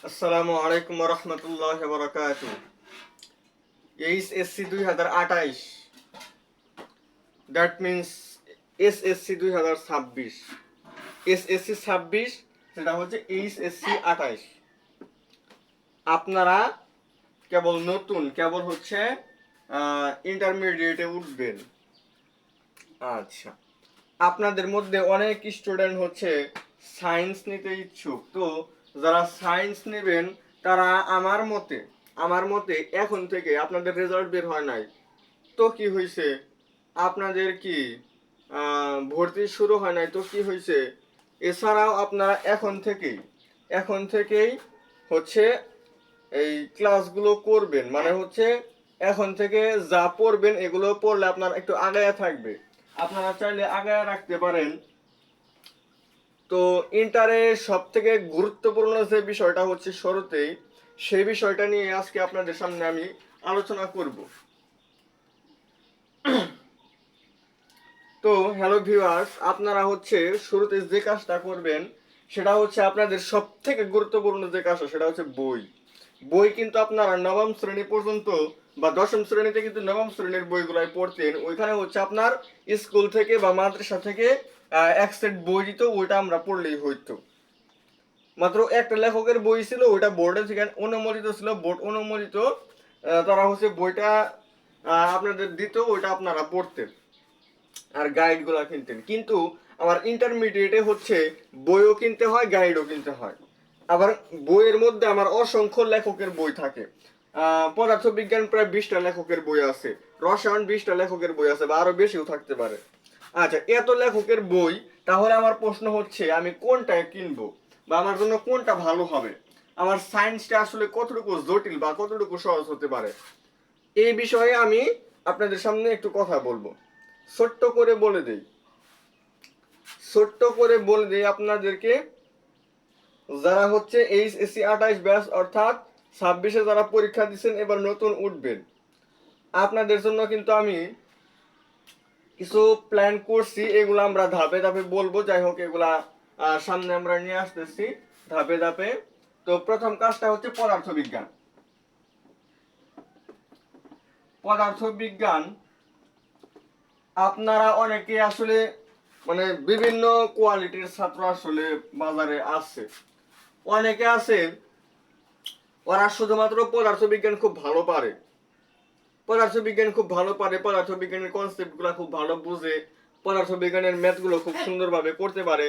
আসসালামু আলাইকুম রহমতুল্লাহ বরকাত। HSC 2028, that means SSC 2026। SSC 26 সেটা হচ্ছে এইচএসসি 28। আপনারা কেবল হচ্ছে ইন্টারমিডিয়েটে উঠবেন। আচ্ছা, আপনাদের মধ্যে অনেক স্টুডেন্ট হচ্ছে সায়েন্স নিতে ইচ্ছুক। তো যারা সায়েন্স নেবেন তারা আমার মতে এখন থেকে আপনাদের রেজাল্ট বের হয় নাই তো কি হয়েছে, আপনাদের কি ভর্তি শুরু হয় নাই তো কি হয়েছে, এছাড়াও আপনারা এখন থেকেই হচ্ছে এই ক্লাসগুলো করবেন। মানে হচ্ছে এখন থেকে যা পড়বেন এগুলো পড়লে আপনার একটু আগায়া থাকবে, আপনারা চাইলে আগায়া রাখতে পারেন। তো ইন্টারে সব থেকে গুরুত্বপূর্ণ যে বিষয়টা হচ্ছে শুরুতেই, সেই বিষয়টা নিয়ে আজকে আপনাদের সামনে আমি আলোচনা করব। তো হ্যালো ভিউয়ার্স, আপনারা হচ্ছে শুরুতে যে কাজটা করবেন সেটা হচ্ছে আপনাদের সব থেকে গুরুত্বপূর্ণ যে কাজটা সেটা হচ্ছে বই। বই কিন্তু আপনারা নবম শ্রেণী পর্যন্ত বা দশম শ্রেণীতে কিন্তু নবম শ্রেণীর বইগুলাই পড়তেন। ওইখানে হচ্ছে আপনার স্কুল থেকে বা মাদ্রাসা থেকে এক সেট বই দিত, ওইটা আমরা পড়লেই হইতো। মাত্র একটা লেখকের বই ছিল, ওইটা বোর্ডে থেকে অনুমোদিত ছিল, বোর্ড অনুমোদিত। তারা হচ্ছে বইটা আপনাদের দিত, ওইটা আপনারা পড়তেন আর গাইডগুলো কিনতেন। কিন্তু আমার ইন্টারমিডিয়েটে হচ্ছে বইও কিনতে হয়, গাইডও কিনতে হয়। আবার বইয়ের মধ্যে আমার অসংখ্য লেখকের বই থাকে। পদার্থবিজ্ঞান প্রায় 20টা লেখকের বই আছে, রসায়ন 20টা লেখকের বই আছে, বা আরো বেশিও থাকতে পারে। আচ্ছা, এত লেখকের বই, তাহলে আমার প্রশ্ন হচ্ছে আমি কোনটা কিনবো বা আমার জন্য কোনটা ভালো হবে, আমার সায়েন্সটা আসলে কতটুকু জটিল বা কতটুকু সহজ হতে পারে, এই বিষয়ে আমি আপনাদের সামনে একটু কথা বলবো। ছোট্ট করে বলে দেই আপনাদেরকে, যারা হচ্ছে এইচএসসি 28 ব্যাচ অর্থাৎ 26-এ যারা পরীক্ষা দিচ্ছেন এবার নতুন উঠবেন, আপনাদের জন্য কিন্তু আমি কিছু প্ল্যান করছি, এগুলো আমরা ধাপে ধাপে বলবো। যাই হোক, এগুলা সামনে আমরা নিয়ে আসতেছি ধাপে ধাপে। তো প্রথম কাজটা হচ্ছে পদার্থবিজ্ঞান। পদার্থবিজ্ঞান আপনারা অনেকে আসলে মানে বিভিন্ন কোয়ালিটির ছাত্র আসলে বাজারে আছে। অনেকে আছে ওরা শুধুমাত্র পদার্থবিজ্ঞান খুব ভালো পারে, পদার্থবিজ্ঞানের কনসেপ্টগুলো খুব ভালো বুঝে, পদার্থবিজ্ঞানের ম্যাথগুলো খুব সুন্দরভাবে করতে পারে।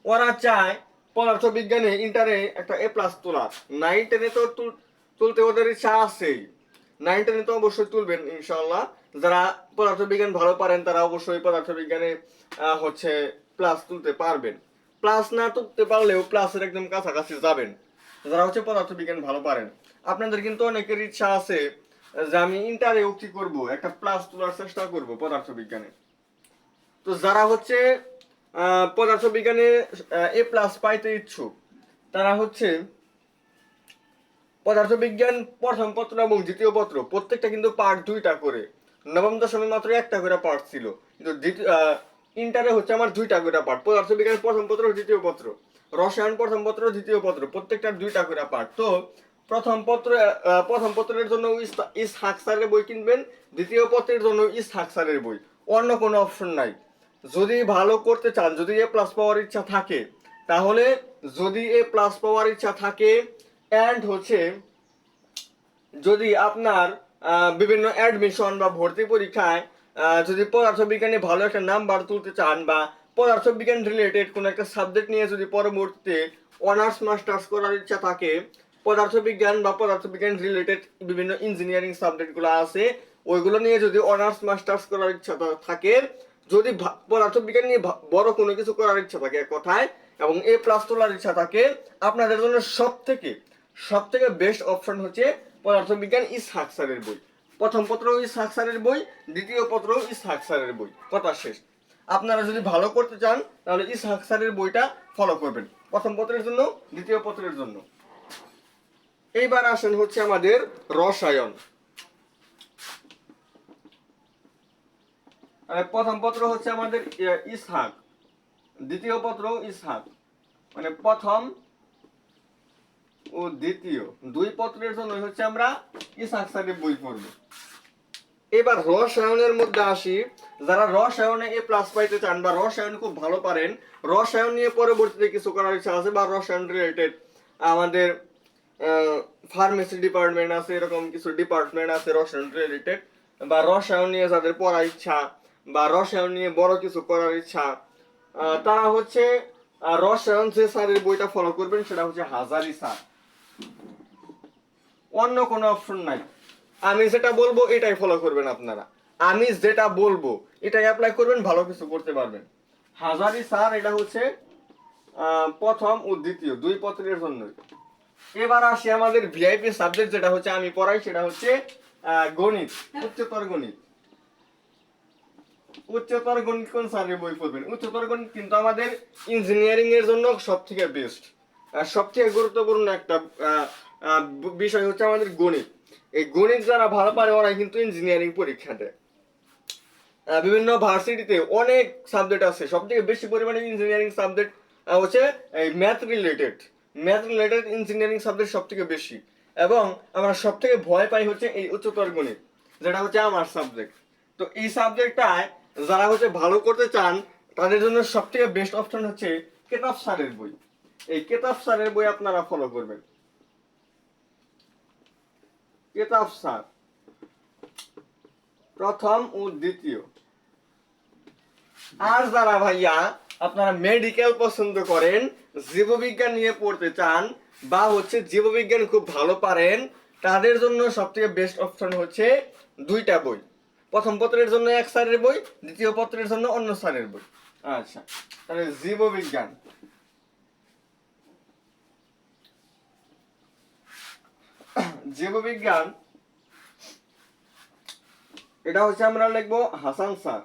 ওরা চায় পদার্থবিজ্ঞানে ইন্টারে একটা A+ তোলার। 9-10-এ তো তুলতে ওদের ইচ্ছা আছেই, 9-10-এ তো অবশ্যই তুলবেন ইনশাল্লাহ। যারা পদার্থবিজ্ঞান ভালো পারেন তারা অবশ্যই পদার্থবিজ্ঞানে হচ্ছে প্লাস তুলতে পারবেন। প্লাস না তুলতে পারলেও প্লাসের একদম কাছাকাছি যাবেন যারা হচ্ছে পদার্থবিজ্ঞান ভালো পারেন। আপনাদের কিন্তু অনেকের ইচ্ছা আছে যে আমি ইন্টারে উক্তি করব, একটা প্লাস তোলার চেষ্টা করব পদার্থবিজ্ঞানে। তো যারা হচ্ছে পদার্থবিজ্ঞানে A+ পাইতে ইচ্ছুক, তারা হচ্ছে পদার্থবিজ্ঞান প্রথম পত্র এবং দ্বিতীয় পত্র প্রত্যেকটা কিন্তু পার্ট 2টা করে। নবম দশমে মাত্র একটা করে পার্ট ছিল, কিন্তু ইন্টারে হচ্ছে আমার 2টা করে পার্ট। পদার্থবিজ্ঞানের প্রথম পত্র দ্বিতীয় পত্র, রসায়ন প্রথম পত্র দ্বিতীয় পত্র, প্রত্যেকটার 2টা করে পার্ট। তো প্রথম পত্রের জন্য ইসহাক স্যারের বই কিনবেন, দ্বিতীয় পত্রের জন্য ইসহাক স্যারের বই, অন্য কোনো অপশন নাই। যদি ভালো করতে চান, যদি A+ পাওয়ার ইচ্ছা থাকে, তাহলে যদি A+ পাওয়ার ইচ্ছা থাকে অ্যান্ড হচ্ছে যদি আপনার বিভিন্ন অ্যাডমিশন বা ভর্তি পরীক্ষায় যদি পদার্থবিজ্ঞানে ভালো একটা নাম্বার তুলতে চান, বা পদার্থবিজ্ঞান রিলেটেড কোনো একটা সাবজেক্ট নিয়ে যদি পরবর্তীতে অনার্স মাস্টার্স করার ইচ্ছা থাকে, পদার্থবিজ্ঞান বা পদার্থবিজ্ঞান রিলেটেড বিভিন্ন ইঞ্জিনিয়ারিং সাবজেক্টগুলো আছে, ওইগুলো নিয়ে যদি অনার্স মাস্টার্স করার ইচ্ছা থাকে, যদি পদার্থবিজ্ঞান নিয়ে বড় কোনো কিছু করার ইচ্ছা থাকে এক কথায়, এবং A+ তোলার ইচ্ছা থাকে, আপনাদের জন্য সব থেকে বেস্ট অপশন হচ্ছে পদার্থবিজ্ঞান ইসহাক স্যারের বই। প্রথম পত্র ইসহাক স্যারের বই, দ্বিতীয় পত্র ইসহাক স্যারের বই, কথা শেষ। আপনারা যদি ভালো করতে চান তাহলে ইসহাক স্যারের বইটা ফলো করবেন প্রথম পত্রের জন্য, দ্বিতীয় পত্রের জন্য। এইবার আসেন হচ্ছে আমাদের রসায়ন। প্রথম পত্র হচ্ছে আমাদের ইসহাক, দ্বিতীয় পত্র ইসহাক, মানে প্রথম ও দ্বিতীয়, দুই পত্রের জন্য হচ্ছে আমরা ইসহাক স্যারের বই পড়বো। এবার রসায়নের মধ্যে আসি। যারা রসায়নে এ প্লাস পাইতে চান বা রসায়ন খুব ভালো পারেন, রসায়ন নিয়ে পরবর্তীতে কিছু করার ইচ্ছা আছে বা রসায়ন রিলেটেড আমাদের ফার্মেসি ডিপার্টমেন্ট আছে, এরকম কিছু ডিপার্টমেন্ট আছে রসায়ন রিলেটেড, বা রসায়ন নিয়ে যাদের পড়ার ইচ্ছা বা রসায়ন নিয়ে বড় কিছু করার ইচ্ছা, তারা হচ্ছে রসায়ন যে স্যারের বইটা ফলো করবেন সেটা হচ্ছে হাজারি স্যার, অন্য কোনো অপশন নাই। আমি যেটা বলবো এটাই ফলো করবেন আপনারা, আমি যেটা বলবো এটাই অ্যাপ্লাই করবেন, ভালো কিছু করতে পারবেন। হাজারি স্যার এটা হচ্ছে প্রথম ও দ্বিতীয় দুই পত্রের জন্য। এবার আসি আমাদের ভিআইপি সাবজেক্ট যেটা হচ্ছে আমি পড়াই, সেটা হচ্ছে গণিত, উচ্চতর গণিত। উচ্চতর গণিত কোন স্যারের বই পড়বেন? উচ্চতর গণিত কিন্তু আমাদের ইঞ্জিনিয়ারিং এর জন্য সব থেকে বেস্ট, সব থেকে গুরুত্বপূর্ণ একটা বিষয় হচ্ছে আমাদের গণিত। এই গণিত যারা ভালো পারে ওরাই কিন্তু ইঞ্জিনিয়ারিং পরীক্ষা দেয়। বিভিন্ন ভার্সিটিতে অনেক সাবজেক্ট আছে, সব থেকে বেশি পরিমাণে ইঞ্জিনিয়ারিং সাবজেক্ট হচ্ছে এই math related. Math related engineering subject সব থেকে বেশি, এবং আমরা সব থেকে ভয় পাই হচ্ছে এই উচ্চতর গণিত, যেটা হচ্ছে আমার সাবজেক্ট। তো এই সাবজেক্টটায় যারা হচ্ছে ভালো করতে চান তাদের জন্য সব থেকে বেস্ট অপশন হচ্ছে কেতাব স্যারের বই। এই কেতাব স্যারের বই আপনারা ফলো করবেন। কেতাব স্যার প্রথম ও দ্বিতীয়। আর যারা ভাইয়া আপনারা মেডিকেল পছন্দ করেন, জীববিজ্ঞান নিয়ে পড়তে চান বা হচ্ছে জীববিজ্ঞান খুব ভালো পারেন, তাদের জন্য সবথেকে বেস্ট অপশন হচ্ছে দুইটা বই। প্রথম পত্রের জন্য এক স্যারের বই, দ্বিতীয় পত্রের জন্য অন্য স্যারের বই। আচ্ছা, তাহলে জীববিজ্ঞান, জীববিজ্ঞান এটা হচ্ছে আমরা লিখবো হাসান স্যার।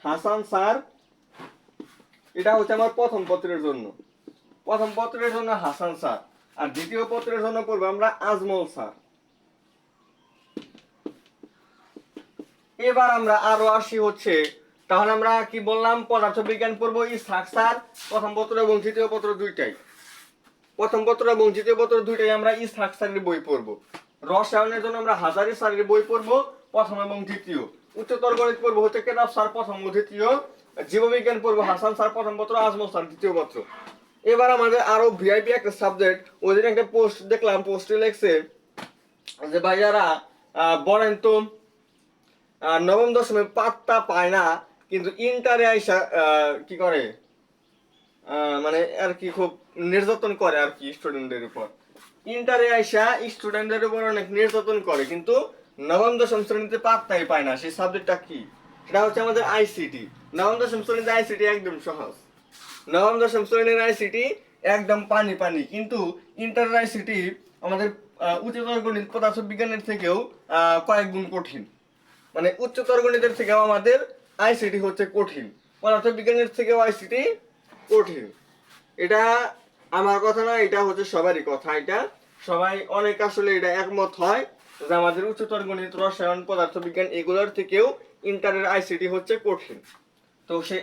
হাসান স্যার এটা হচ্ছে আমার প্রথম পত্রের জন্য, প্রথম পত্রের জন্য হাসান স্যার। আর দ্বিতীয় পত্রের জন্য পড়বো আমরা আজমল স্যার। এবার আমরা আরো আসি হচ্ছে, তাহলে আমরা কি বললাম, পদার্থবিজ্ঞান পড়বো ইসহাক স্যার প্রথম পত্র এবং তৃতীয় পত্র দুইটাই। প্রথম পত্র এবং তৃতীয় পত্র দুইটাই আমরা ইসহাক স্যারের বই পড়বো। রসায়নের জন্য আমরা হাজারি স্যারের বই পড়বো প্রথম এবং তৃতীয়। উচ্চতর গণিত পড়বো হচ্ছে কেতাব স্যার প্রথম ও দ্বিতীয়। জীববিজ্ঞান পড়বো হাসান স্যার প্রথম পত্র, আজমল স্যার দ্বিতীয় পত্র। এবার আমাদের আরো ভিআইপি একটা সাবজেক্ট, ওই দিন একটা পোস্ট দেখলাম, পোস্টে লেখছে যে ভাইয়ারা বলেন তো নবম দশমে পাত্তা পায় না, কিন্তু ইন্টারে আইসা কি করে, মানে আর কি খুব নির্যাতন করে আর কি স্টুডেন্টদের উপর। ইন্টারে আইসা স্টুডেন্টদের উপর অনেক নির্যাতন করে, কিন্তু নবম দশম শ্রেণীতে পাত্তাই পায় না। সেই সাবজেক্টটা কি? সেটা হচ্ছে আমাদের আইসিটি। নবম দশম শ্রেণীতে আইসিটি একদম সহজ, নবম দশম শ্রেণীর আইসিটি একদম পানি পানি, কিন্তু ইন্টার আইসিটি আমাদের উচ্চতর গণিত পদার্থ বিজ্ঞানের থেকেও কয়েক গুণ কঠিন। মানে উচ্চতর গণিতের থেকেও আমাদের আইসিটি হচ্ছে কঠিন, পদার্থ বিজ্ঞানের থেকেও আইসিটি কঠিন। এটা আমার কথা না, এটা হচ্ছে সবারই কথা। এটা সবাই অনেক আসলে এটা একমত হয় যে আমাদের উচ্চতর গণিত, রসায়ন, পদার্থ বিজ্ঞান এগুলোর থেকেও ইন্টারের আইসিটি হচ্ছে কঠিন। তো সেই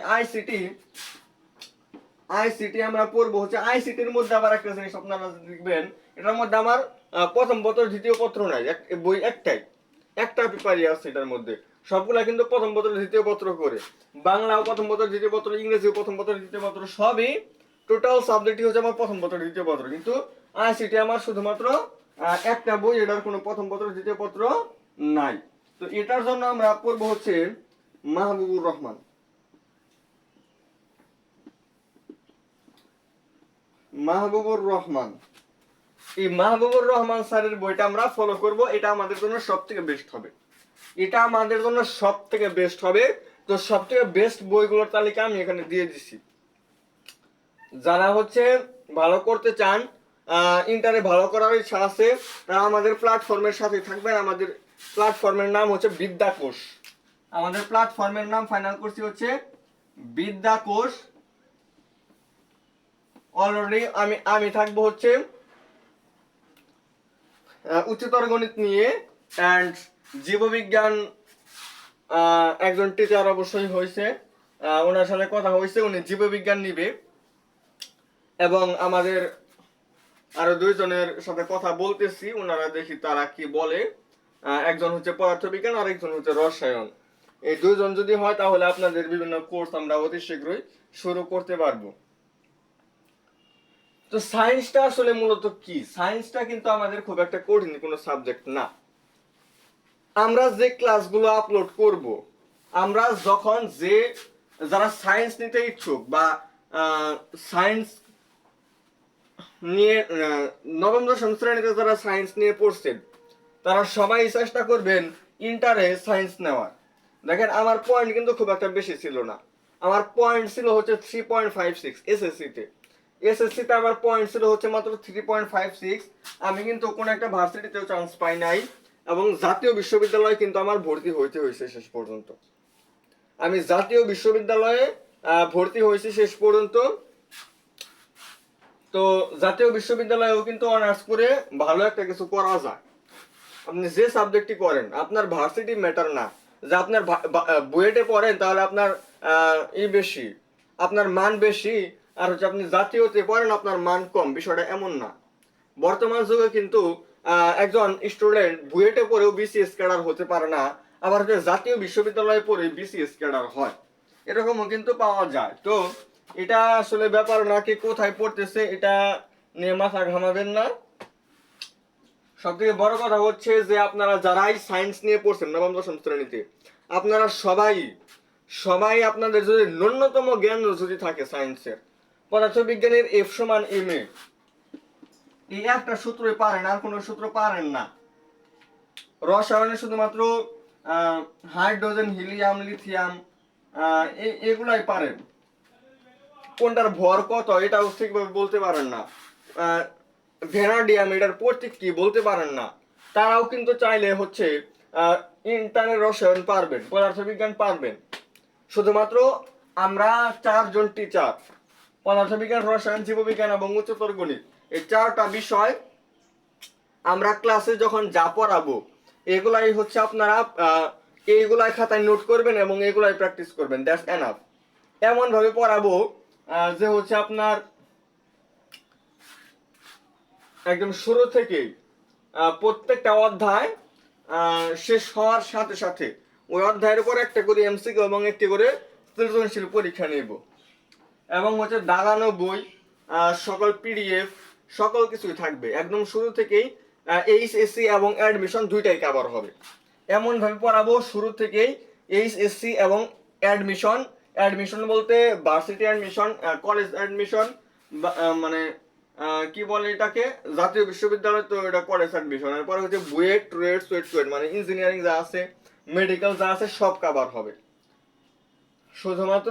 আইসিটি আমরা পড়বো হচ্ছে, আইসিটির মধ্যে আবার একটা জিনিস আপনারা দেখবেন, এটার মধ্যে আমার প্রথম পত্র দ্বিতীয় পত্র নাই, বই একটাই, একটা পেপারই আছে এটার মধ্যে। সবগুলা কিন্তু প্রথম পত্র দ্বিতীয় পত্র করে, বাংলাও প্রথম পত্র দ্বিতীয় পত্র, ইংরেজিও প্রথম পত্র দ্বিতীয় পত্র, সবই টোটাল সাবজেক্টই হচ্ছে আমার প্রথম পত্র দ্বিতীয় পত্র। কিন্তু আইসিটি আমার শুধুমাত্র একটা বই, এটার কোনো প্রথম পত্র দ্বিতীয় পত্র নাই। তো এটার জন্য আমরা পড়বো হচ্ছে মাহবুবুর রহমান। মাহবুবুর রহমান, এই মাহবুবুর রহমান স্যারের বইটা আমরা ফলো করব। এটা আমাদের জন্য সব থেকে বেস্ট হবে, এটা আমাদের জন্য সব থেকে বেস্ট হবে। তো সব থেকে বেস্ট বইগুলোর তালিকা আমি এখানে দিয়ে দিছি। যারা হচ্ছে ভালো করতে চান, ইন্টারে ভালো করার ইচ্ছা আছে, তারা আমাদের প্ল্যাটফর্মের সাথে থাকবেন। আমাদের প্ল্যাটফর্মের নাম হচ্ছে বিদ্যাকোষ। আমাদের প্ল্যাটফর্মের নাম ফাইনাল করছি হচ্ছে বিদ্যাকোষ। অলরেডি আমি থাকবো হচ্ছে উচ্চতর গণিত নিয়ে, অ্যান্ড জীববিজ্ঞান একজন টিচার অবশ্যই হয়েছে, ওনার সাথে কথা হয়েছে, উনি জীববিজ্ঞান নিবে। এবং আমাদের আরো দুইজনের সাথে কথা বলতেছি, ওনারা দেখি তারা কি বলে। একজন হচ্ছে পদার্থবিজ্ঞান আর একজন হচ্ছে রসায়ন। এই দুইজন যদি হয় তাহলে আপনাদের বিভিন্ন কোর্স আমরা অতি শীঘ্রই শুরু করতে পারবো। তো সায়েন্সটা আসলে মূলত কি? সায়েন্সটা কিন্তু আমাদের খুব একটা কঠিন কোনো সাবজেক্ট না। আমরা যে ক্লাসগুলো আপলোড করব, আমরা যখন যারা সায়েন্স নিতে ইচ্ছুক বা সায়েন্স নিয়ে নবম দশম শ্রেণীতে যারা সায়েন্স নিয়ে পড়ছেন, তারা সবাই চেষ্টা করবেন ইন্টারে সায়েন্স নেওয়ার। দেখেন আমার পয়েন্ট কিন্তু খুব একটা বেশি ছিল না। আমার পয়েন্ট ছিল হচ্ছে 3.56 এসএসসিতে। এসএসসিতে আমার পয়েন্ট ছিল হচ্ছে মাত্র 3.56। আমি কিন্তু কোনো একটা ভার্সিটিতেও চান্স পাই নাই, এবং জাতীয় বিশ্ববিদ্যালয়ে কিন্তু আমার ভর্তি হইতে হয়েছে শেষ পর্যন্ত। আমি জাতীয় বিশ্ববিদ্যালয়ে ভর্তি হয়েছি শেষ পর্যন্ত। তো জাতীয় বিশ্ববিদ্যালয়েও কিন্তু অনার্স করে ভালো একটা কিছু করা যায়। আপনি যে সাবজেক্টই করেন, আপনার ভার্সিটি ম্যাটার না। যে আপনার বুয়েটে পড়েন তাহলে আপনার বেশি, আপনার মান বেশি, আর হচ্ছে আপনি জাতীয়তে পড়েন আপনার মান কম, বিষয়টা এমন না। বর্তমান যুগে কিন্তু একজন স্টুডেন্ট বুয়েটে পড়েও বিসিএস ক্যাডার হতে পারে না, আবার হচ্ছে জাতীয় বিশ্ববিদ্যালয়ে পড়ে বিসিএস ক্যাডার হয়, এরকমও কিন্তু পাওয়া যায়। তো এটা আসলে ব্যাপার না কি কোথায় পড়তেছে এটা নিয়ে মাথা ঘামাবেন না। সব থেকে বড় কথা হচ্ছে যে আপনারা যারাই সায়েন্স নিয়ে পড়ছেন নবম দশম শ্রেণীতে, আপনারা সবাই সবাই আপনাদের যদি ন্যূনতম জ্ঞান যদি থাকে সায়েন্সের, পদার্থবিজ্ঞানের এফ সমান এম এ, এই একটা সূত্রই পারেন, আর কোনো সূত্র পারেন না। রসায়নে শুধুমাত্র হাইড্রোজেন, হিলিয়াম, লিথিয়াম এগুলাই পারেন। কোনটার ভর কত এটাও ঠিকভাবে বলতে পারেন না। ভ্যানাডিয়াম এটার প্রতীক কি বলতে পারেন না। তারাও কিন্তু চাইলে হচ্ছে ইন্টারনেট রসায়ন পারবেন, পদার্থবিজ্ঞান পারবেন। শুধুমাত্র আমরা চারজন টিচার, পদার্থবিজ্ঞান, রসায়ন, জীববিজ্ঞান এবং উচ্চতর গণিত, এই চারটা বিষয় আমরা ক্লাসে যখন যা পড়াবো এগুলাই হচ্ছে আপনারা এইগুলাই খাতায় নোট করবেন এবং এগুলাই প্র্যাকটিস করবেন, দ্যাটস এনাফ। এমন ভাবে পড়াবো যে হচ্ছে আপনার একদম শুরু থেকেই প্রত্যেকটা অধ্যায় শেষ হওয়ার সাথে সাথে ওই অধ্যায়ের উপর একটা করে এমসিকিউ এবং একটি করে সৃজনশীল পরীক্ষা নেব, এবং হচ্ছে দাগানো বই, সকল পিডিএফ, সকল কিছুই থাকবে। একদম শুরু থেকেই এইচএসসি এবং অ্যাডমিশন দুইটাই কভার হবে। এমন ভাবে পড়াবো শুরু থেকেই এইচএসসি এবং অ্যাডমিশন। অ্যাডমিশন বলতে ভার্সিটি অ্যাডমিশন, কলেজ অ্যাডমিশন, মানে কি বলে এটাকে, জাতীয় বিশ্ববিদ্যালয় তো এটা কলেজ অ্যাডমিশন। এরপরে হচ্ছে বুয়েট, টুয়েট, সুয়েট, মানে ইঞ্জিনিয়ারিং যা আছে, মেডিকেল যা আছে সব কভার হবে। শুধুমাত্র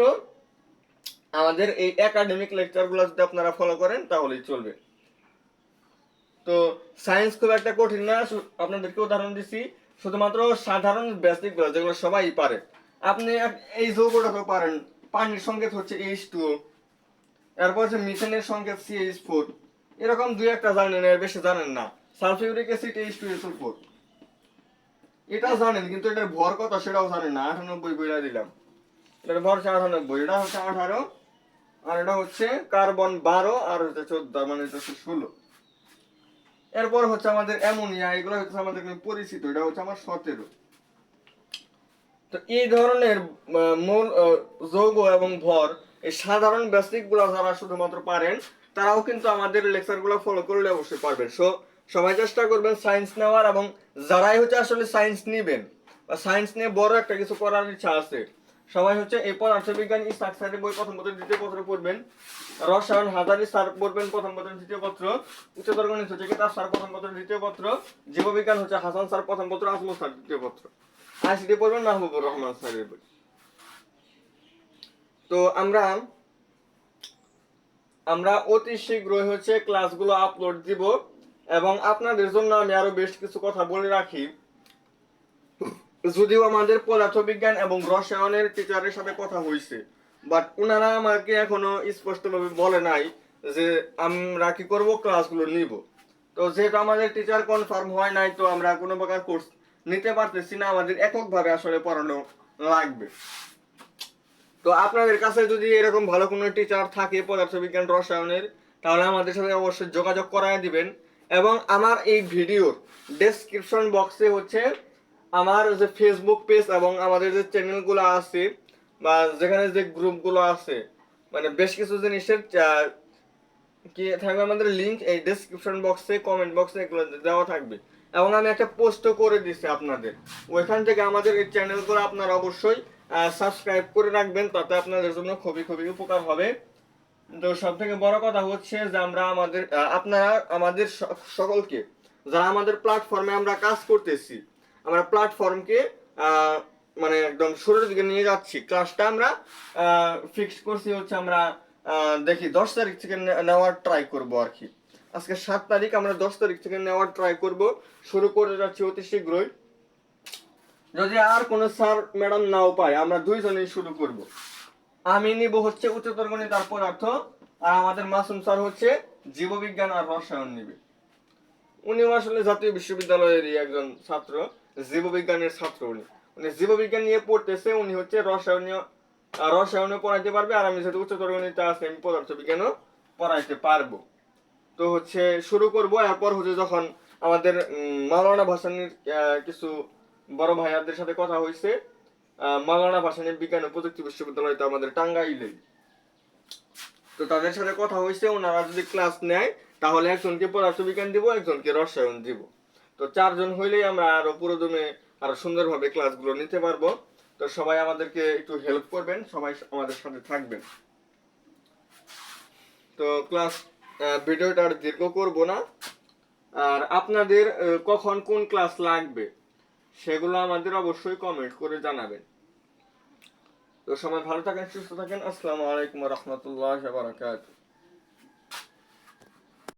আমাদের এই একাডেমিক লেকচারগুলো যদি আপনারা ফলো করেন তাহলেই চলবে। তো সায়েন্স খুব একটা কঠিন না, আপনাদেরকে উদাহরণ দিচ্ছি। শুধুমাত্র সাধারণ বেসিকগুলো যেগুলো সবাই পারে। আপনি এই যৌগটাকেও পারেন, পানির সংকেত হচ্ছে H2O, এরপর হচ্ছে মিথেনের সংকেত CH4, এরকম দুই একটা জানেন, এর বেশি জানেন না। সালফিউরিক অ্যাসিড H2SO4 এটা জানেন, কিন্তু এটার ভর কত সেটাও জানেন না। 98 বইলা দিলাম, এটার ভর 98, এটা হচ্ছে 18, আর এটা হচ্ছে কার্বন 12, আর হচ্ছে 14, মানে এটা হচ্ছে 16। এরপর হচ্ছে আমাদের অ্যামোনিয়া, এগুলো হচ্ছে আমাদের পরিচিত, এটা হচ্ছে আমার 17। তো এই ধরনের মূল যৌগ এবং ভর, এই সাধারণ বেসিক গুলো যারা শুধুমাত্র পারেন তারাও কিন্তু আমাদের লেকচার গুলো ফলো করলে অবশ্যই পারবেন। সবাই চেষ্টা করবেন সায়েন্স নেওয়ার, এবং যারাই হচ্ছে আসলে সায়েন্স নিবেন বা সায়েন্স নিয়ে বড় একটা কিছু করার ইচ্ছা আছে, সবাই হচ্ছে এই পদার্থবিজ্ঞান ইসাক স্যারের বই প্রথম পত্র দ্বিতীয় পত্র পড়বেন, রসায়ন হাজারি স্যার পড়বেন প্রথম পত্র দ্বিতীয় পত্র, উচ্চতর গণিত হচ্ছে কিতাব স্যার প্রথম পত্র দ্বিতীয় পত্র, জীববিজ্ঞান হচ্ছে হাসান স্যার প্রথম পত্র, আজমল স্যার দ্বিতীয় পত্র, আইসিটি পড়বেন মাহবুবুর রহমান স্যারের বই। তো আমরা অতি শীঘ্রই হচ্ছে ক্লাসগুলো আপলোড দিব, এবং আপনাদের জন্য আমি আরো বেশ কিছু কথা বলে রাখি। যদিও আমাদের পদার্থবিজ্ঞান এবং রসায়নের টিচারের সাথে কথা হয়েছে, বাট ওনারা আমাকে এখনো স্পষ্টভাবে বলে নাই যে আমরা কি করব, ক্লাসগুলো নিব। তো যেহেতু আমাদের টিচার কনফার্ম হয় নাই, তো আমরা কোনো প্রকার কোর্স নিতে পারতেছি না, আমাদের এককভাবে আসলে পড়ানো লাগবে। তো আপনাদের কাছে যদি এরকম ভালো কোনো টিচার থাকে পদার্থবিজ্ঞান রসায়নের, তাহলে আমাদের সাথে অবশ্যই যোগাযোগ করায় দিবেন। এবং আমার এই ভিডিওর ডেসক্রিপশন বক্সে হচ্ছে আমার যে ফেসবুক পেজ এবং আমাদের যে চ্যানেলগুলো আছে বা যেখানে যে গ্রুপগুলো আছে, মানে বেশ কিছু জিনিসের কি থাকবে আমাদের লিংক এই ডেসক্রিপশন বক্সে, কমেন্ট বক্সে এগুলো দেওয়া থাকবে। এবং আমি একটা পোস্টও করে দিছি আপনাদের, ওইখান থেকে আমাদের এই চ্যানেলগুলো আপনারা অবশ্যই সাবস্ক্রাইব করে রাখবেন, তাতে আপনাদের জন্য খুবই খুবই উপকার হবে। তো সব থেকে বড় কথা হচ্ছে যে আমরা আমাদের আপনারা আমাদের সকলকে, যারা আমাদের প্ল্যাটফর্মে আমরা কাজ করতেছি, আমরা প্ল্যাটফর্মকে মানে একদম শুরুর দিকে নিয়ে যাচ্ছি। ক্লাসটা আমরা ফিক্সড করছি হচ্ছে আমরা দেখি 10 তারিখ থেকে নেওয়ার ট্রাই করব আর কি। আজকে 7 তারিখ, আমরা 10 তারিখ থেকে নেওয়ার ট্রাই করব, শুরু করে যাচ্ছি অতি শীঘ্রই। যদি আর কোনো স্যার ম্যাডাম নাও পায়, আমরা দুইজনেই শুরু করব। আমি নিব হচ্ছে উচ্চতর গণিত আর পদার্থ, আর আমাদের মাসুম স্যার হচ্ছে জীববিজ্ঞান আর রসায়ন নিবে। উনিও আসলে জাতীয় বিশ্ববিদ্যালয়েরই একজন ছাত্র, জীববিজ্ঞানের ছাত্র। উনি উনি জীববিজ্ঞান নিয়ে পড়তেছে, উনি হচ্ছে রসায়নে পড়াইতে পারবে, আর আমি যেহেতু উচ্চতর গণিতে আছে আমি পদার্থ বিজ্ঞানও পড়াইতে পারবো। তো হচ্ছে শুরু করব। এরপর হচ্ছে যখন আমাদের মাওলানা ভাসানীর কিছু বড় ভাইয়াদের সাথে কথা হয়েছে, মাওলানা ভাসানী বিজ্ঞান ও প্রযুক্তি বিশ্ববিদ্যালয় তো আমাদের টাঙ্গাইলে, তো তাদের সাথে কথা হয়েছে, ওনারা যদি ক্লাস নেয় তাহলে একজনকে পদার্থবিজ্ঞান দিব, একজনকে রসায়ন দিব। তো 4 জন হইলেই আমরা আরো পুরোদমে আরো সুন্দরভাবে ক্লাসগুলো নিতে পারবো। তো সবাই আমাদেরকে একটু হেল্প করবেন, সবাই আমাদের সাথে থাকবেন। তো ক্লাস ভিডিওটা আর দীর্ঘ করব না। আর আপনাদের কখন কোন ক্লাস লাগবে সেগুলো আমাদের অবশ্যই কমেন্ট করে জানাবেন। তো সবাই ভালো থাকেন, সুস্থ থাকেন। আসসালামু আলাইকুম ওয়া রাহমাতুল্লাহি ওয়া বারাকাতুহু।